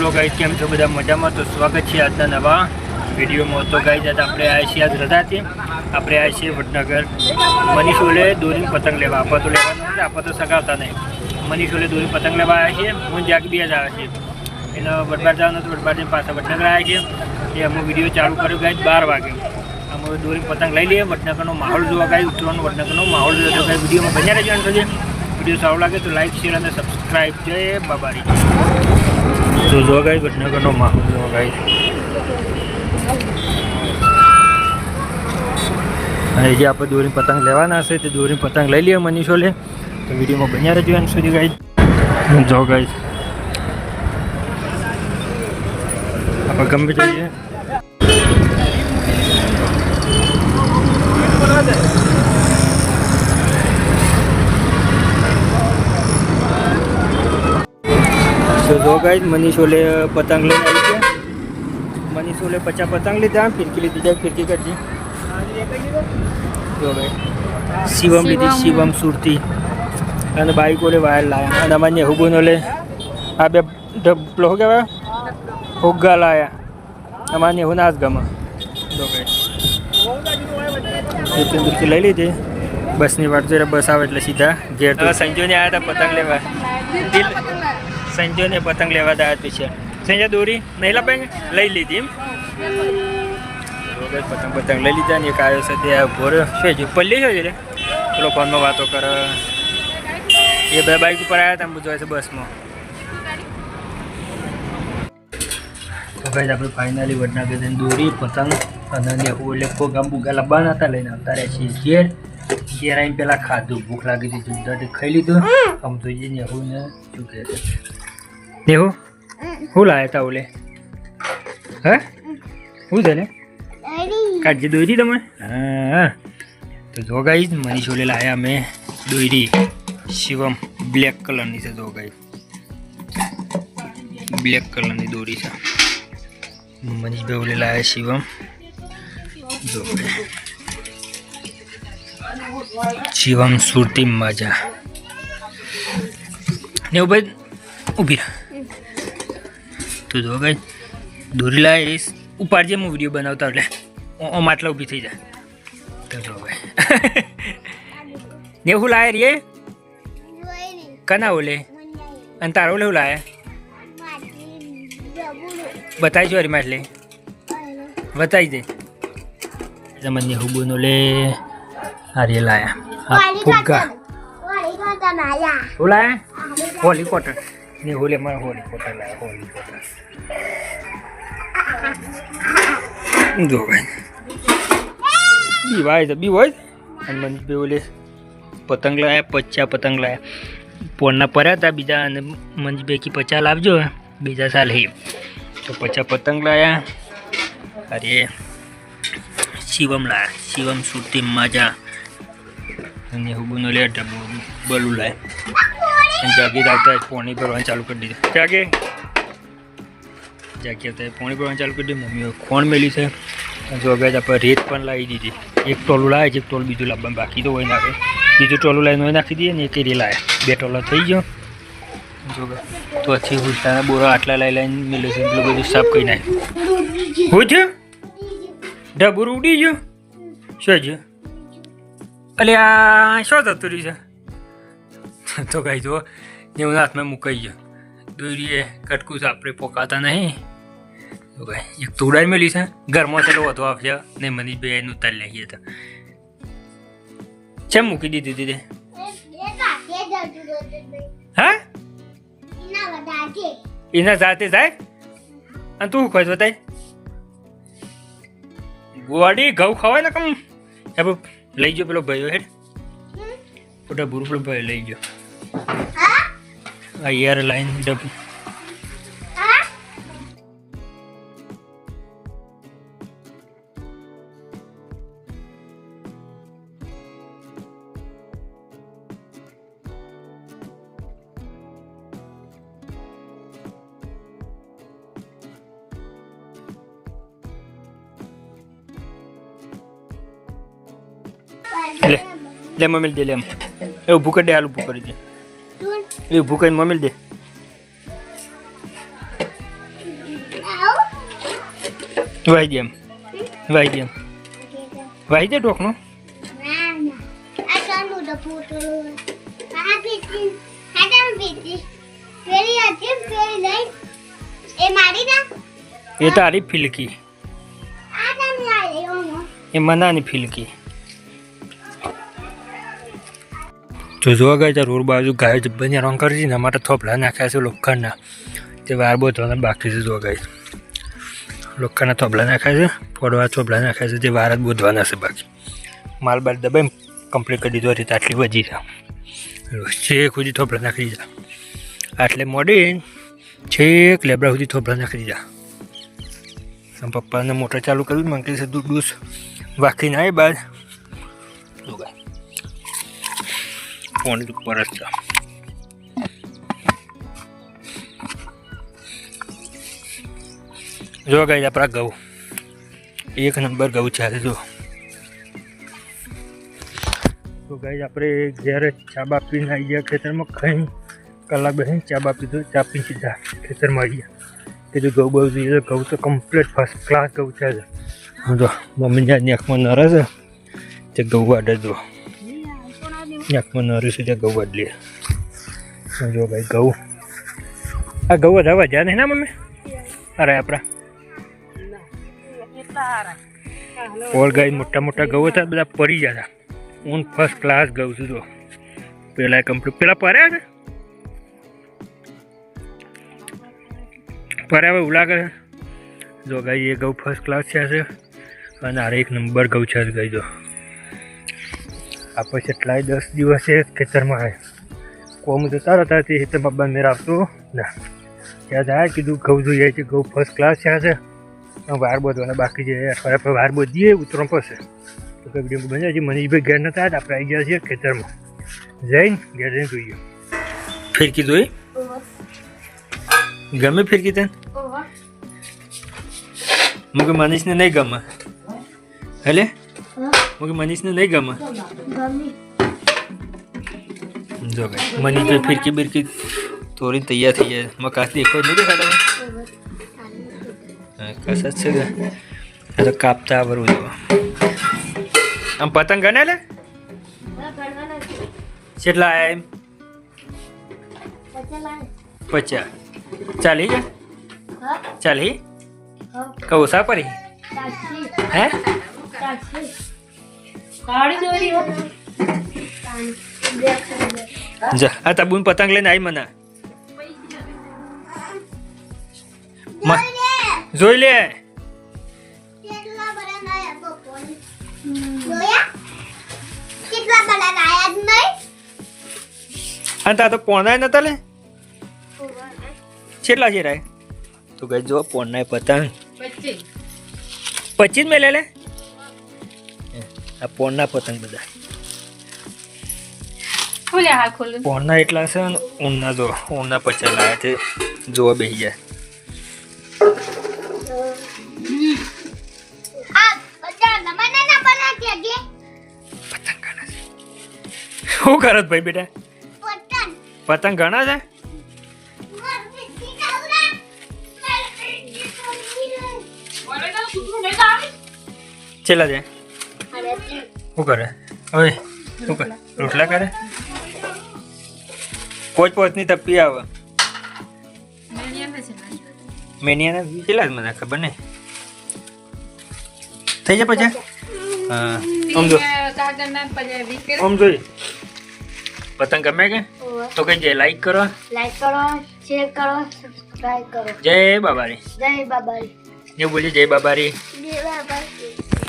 બોલો ગાઈસ, કેમ છો બધા મજામાં? તો સ્વાગત છે આજના નવા વિડીયોમાં. તો ગાઈસ આજે આપણે આવ્યા છીએ, આજ રજા છે, આપણે આવ્યા છીએ વડનગર મનીષોલે દોરીને પતંગ લેવા. આપવા તો લેવાનું નથી, આપવા તો સગાવતા નહીં. મનીષોલે દોરીને પતંગ લેવા આવ્યા છીએ. હું જાગ બી જ આવ્યા છીએ. એને વડબાર જવાનું હતું, વડબારથી પાછા વડનગર આવ્યા છીએ. એ અમે વિડીયો ચાલુ કર્યો ગાઈસ 12 વાગે. અમે દોરીને પતંગ લઈ લઈએ. વડનગરનો માહોલ જોવા ગાઈસ, ઉત્તરાયણનો વડનગરનો માહોલ જોયો તો ગાઈસ વિડીયોમાં બન્યા રહેજો. અને વિડીયો સારો લાગે તો લાઈક, શેર અને સબસ્ક્રાઈબ. જય બાબારી. તો જો ગાઈસ વડનગરનો માહોલ જો ગાઈસ. અને જે આપણે દોરીને પતંગ લેવાના હશે તે દોરીને પતંગ લઈ લઈએ મનીષોલે. તો વિડીયોમાં બન્યા રહેજો એન્ડ સુધી ગાઈસ. જો ગાઈસ આપણે ગમે જઈએ. તો જો ગાઈસ મનીષોલે પતંગ લઈને આવી ગયા. મનીષોલે 50 પતંગ લીધા, ફિરકી લીધી જાય, ફિરકી કરજી. જો ભાઈ શિવમ લીધી, શિવમ સુરતી. અને બાઈકોલે વાયર લાયા. અને અમારે નેહુબોનો લે આ બે ઢબલો શું કહેવાય હોગ્ગા લાયા. અમારે નેહુ ના જ ગમે. જો ભાઈ ફિરકી લઈ લીધી. બસની વાટ જોઈએ, બસ આવે એટલે સીધા ઘેર. તો સંજોને આવ્યા હતા પતંગ લેવા. સંજોને પતંગ લેવા આવ્યા પીછે. સંજય દોરી નહીં લાપાય લઈ લીધી એમ. પતંગ લઈ લીધા ને એક આવ્યો છે તે ભોર શું છે પલ્લી શું છે રે પેલો ફોનમાં વાતો કરે. એ બધા બાઈક ઉપર આવ્યા હતા જોવા છે બસમાં. તો ભાઈ આપણે ફાઇનલી વડનગર દોરી પતંગ અને નેહુ એટલે પ્રોગ્રામ બુગા લાવવાના હતા લઈને આવતા રહ્યા છીએ ઘેર. ઘેર આવીને પેલા ખાધું, ભૂખ લાગી હતી જોરદારથી ખાઈ લીધું. આમ જોઈએ નેહુ ને શું કહે છે. નેહુ શું લાવ્યા હતા ઓલે? હે શું છે ને કાઢી દોરી તમે? હા તો જો ગાઈસ મનીષોલે લાવ્યા અમે દોરી શિવમ બ્લેક કલરની છે. જો ગાઈસ બ્લેક કલરની દોરી છે. મનીષભાઈ ઓલે લાવ્યા શિવમ. જો શિવમ સુરતી મજા ને ભાઈ ઊભી રહે. તો જો ગાઈસ દોરી લાવીશ ઉપાડજે, હું વિડીયો બનાવતા એટલે ઓમ આટલા ઊભી થઈ જાય. તો જો ભાઈ ને શું લાવે રે કના ઓલે અને તારો ઓલે શું લાવે બતાવી જો મારે લે બતાવી દે. તમને હુબુનો લે હારી લાયા હા ફુગ્ગા શું લાયા હોલી કોટર ને હોલે મારે હોલી કોટર લાયા હોલી કોટર. જો ભાઈ બી વાય તો બી હોય. અને મનીષભાઈ ઓલે પતંગ લાયા 50 પતંગ લાયા. પોરના પડ્યા હતા બીજા અને મનીષભાઈ કી 50 લાવજો બીજા સાલ હે. તો 50 પતંગ લાયા. અરે શિવમ લાયા, શિવમ સુરતી મજા. અને હુબુનો લે બલુ લાયા. જાગી આવતા પોણી ભરવાનું ચાલુ કરી દીધું. જાગી આવતા પોણી ભરવાનું ચાલુ કરી દીધું. મમ્મીએ ખોણ મેલી છે. જો આગળ આપણે રેત પણ લાવી દીધી. એક ટોલું લાવે છે, એક ટોલું બીજું લાવવાનું બાકી તો હોય નાખે. બીજું ટોલું લાવીને હોય નાખી દઈએ ને એક રે લાવે. 2 ટોલા થઈ ગયો. જો તો પછી હુસના બોરા આટલા લઈને મેલે છે. એટલું બધું સાફ કરી નાખે. હું છે ઢબુર ઉડી ગયો શું છે? અલે આ શું થતું રહ્યું છે? તો કઈ જો એવું હાથમાં મુકાઈ ગયો. દોરીએ કટકું આપણે પોકાતા નહીં. તો ભાઈ એક તો ઉડાડી મેલી છે. ઘરમાં ચલો વધુ આપશે ને મનીષભાઈ એનું ઉતારી લઈએ તો કેમ મૂકી દીધી દીદી? હા એના જાતે જાય અને તું ખોજ બતાય ગોવાડી ઘઉં ખવાય ને કમ હવે લઈ ગયો પેલો ભાઈઓ હેડ મોટા બુરુ પેલો ભાઈ લઈ ગયો આ યાર લાઈન ડબ. ले मम्मी दे ले हम ए ऊपर दे आलू ऊपर दे ए ऊपर कर मम्मी दे વાઈ દે એમ વાઈ દે એમ વાઈ દે ઢોકણું એ તારી ફિલકી એ મનાની ફિલકી જો જોવા ગયા રોડ બાજુ ગાય જબ્બરની રંગ કરી ને અમારે થોપલા નાખ્યા છે લોખંડના તે વાર બોધવાના બાકી છે જોવા ગાય લોખંડના થોપલા નાખ્યા છે ફોડવા થોપલા નાખ્યા છે તે વાર જ બોધવાના છે બાકી માલ બાર દબાઈ કમ્પ્લીટ કરી દીધો રીતે આટલી વજી છે છેક સુધી થોપલા નાખી દીધા આટલે મોડી છેક લેબડા સુધી થોપલા નાખી દીધા પપ્પાને મોટર ચાલુ કર્યું મંકી છે દૂધ દૂધ વાંકીને આવે બાદ ફોન ઉપર જ છે જો ગાય આપણા ઘઉં એક નંબર ઘઉં ચાલે જો તો ગાય આપણે જ્યારે ચા બા પીને આવી ગયા ખેતરમાં ખાઈ કલાક બેસીને ચા બા પીધો ચા પી સીધા ખેતરમાં આવી ગયા કે જો ઘઉં બહુ જોઈએ ઘઉં તો કમ્પ્લીટ ફર્સ્ટ ક્લાસ ઘઉં છે જો મમ્મી જ્યાં નેકમાં નરે છે તે ઘઉં વાડે જો નેકમાં નરે છે ત્યાં ઘઉં વાડલીએ જો ભાઈ ઘઉં આ ઘઉં બધા વધ્યા નહીં ના મમ્મી અરે આપણા ઓર ગાય મોટા મોટા ઘઉં હતા બધા પડી ગયા હતા હું ફર્સ્ટ ક્લાસ ઘઉં છું જો પેલા કમ્પ્લીટ પેલા પર્યા છે પર્યા હવે ઉલા કરે જો ગાય એ ઘઉં ફર્સ્ટ ક્લાસ છે અને આરે એક નંબર ઘઉં છે ગાય જો આપણે કેટલાય 10 દિવસે ખેતરમાં આવે કોમ જતા હતા તે ખેતરમાં બંધ આવતો ના ત્યાં જાય કીધું ઘઉં જોઈએ છે ઘઉં ફર્સ્ટ ક્લાસ છે વાર બોધવાના બાકી છે અઠવાડિયા પર વાર બોધીએ ઉતરણ પડશે તો કંઈક ડીમ બને હજી મનીષભાઈ ઘેર નતા આપણે આવી ગયા છીએ ખેતરમાં જઈને ઘેર જઈને જોઈએ ફિરકી જોઈ ગમે ફિરકી તને મુકે મનીષને નહીં ગમે હેલે મુકે મનીષને નહીં ગમે જો ભાઈ મનીષભાઈ ફિરકી બિરકી તોડી તૈયાર થઈ જાય મકાથી એક જ નહીં દેખાતા કસ છે તો કાપતા આવડવું જો આમ પતંગ ગણે લે કેટલા આયા એમ 50 ચાલી ગયા ચાલી કહું સા પરી હે જા આ તબુન પતંગ લઈને આવી મના જોઈ લે અને તા તો પોનાય નતા લે કેટલા છે રાય તો ગઈ જો પોનાય પતંગ 25 મેં લે લે આ પોના પતંગ બધા પોના એટલા છે ને ઊનના જો ઊનના 50 લાયા છે જોવા બેસી જાય શું કરત ભાઈ બેટા પતંગ ઘણા છે છેલ્લા છે શું કરે હવે શું કરે રોટલા કરે પોચની તપી આવે મેનિયાના કેટલા જ મને ખબર નહીં થઈ જાય પછી હા આમ જો આમ જોઈ પતંગ ગમે કે તો કઈ જય લાઈક કરો શેર કરો સબસ્ક્રાઇબ કરો જય બાબારી જય બાબારી ये बोलिए जय बाबारी जय बाबारी